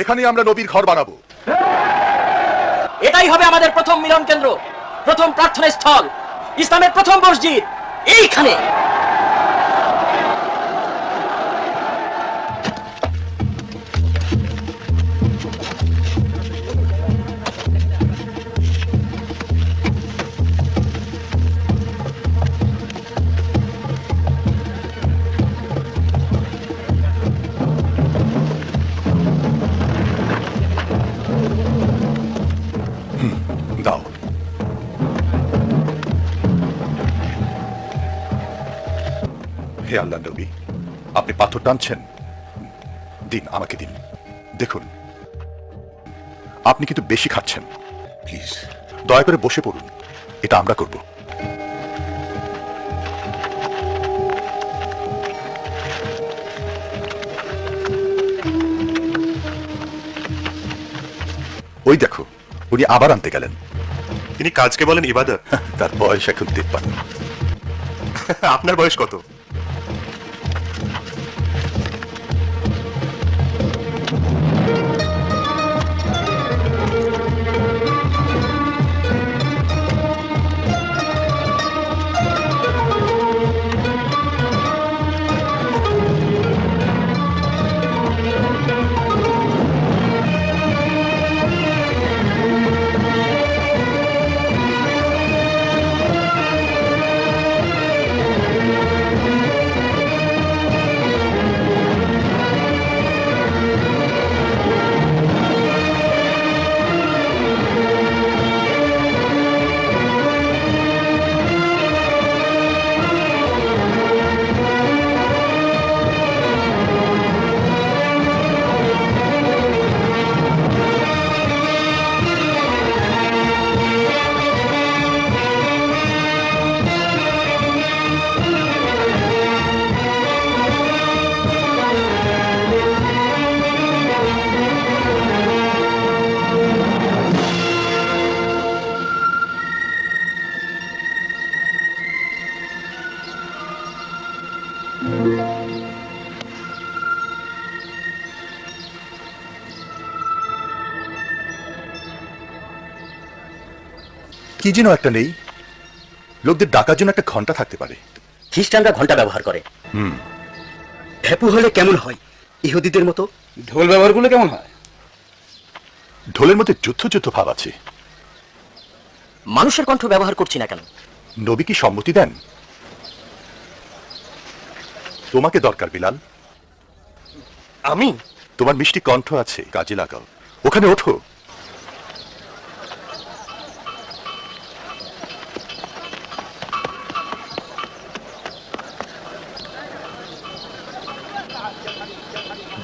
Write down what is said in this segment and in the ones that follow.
এখানেই আমরা নবীর ঘর বানাবো। এটাই হবে আমাদের প্রথম মিলন কেন্দ্র, প্রথম প্রার্থনা স্থল, ইসলামের প্রথম মসজিদ এইখানে। দাও। হে আল্লাহ নবী, আপনি পাথর টানছেন, দিন, আমাকে দিন। দেখুন, আপনি কিন্তু বেশি খাচ্ছেন। প্লিজ দয়া করে বসে পড়ুন, এটা আমরা করব। ওই দেখো, উনি আবার আনতে গেলেন। তিনি কাজকে বলেন ইবাদত। তার বয়স এখন 53। আপনার বয়স কত? কি যেন একটা নেই, লোকদের ডাকার জন্য একটা ঘন্টা থাকতে পারে। খ্রিস্টানরা ঘন্টা ব্যবহার করে। ভেপু হলে কেমন হয়? ইহুদিদের মতো। ঢোল ব্যবহার করলে কেমন হয়? ঢোলের মধ্যে যুদ্ধ যুদ্ধ ভাব আছে। মানুষের কণ্ঠ ব্যবহার করছি না কেন? নবী কি সম্মতি দেন? তোমাকে দরকার বিলাল। আমি? তোমার মিষ্টি কণ্ঠ আছে, কাজে লাগাও। ওখানে ওঠো।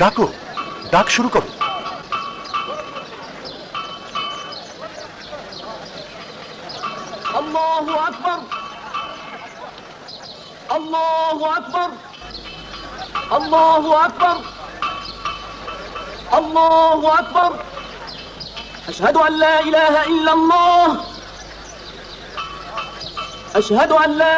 ডাকো, ডাক শুরু করো। আল্লাহু আকবার, আল্লাহু আকবার, আল্লাহু আকবার, আল্লাহু আকবার। আশহাদু আল্লা ইলাহা ইল্লাল্লাহ, আশহাদু আল্লা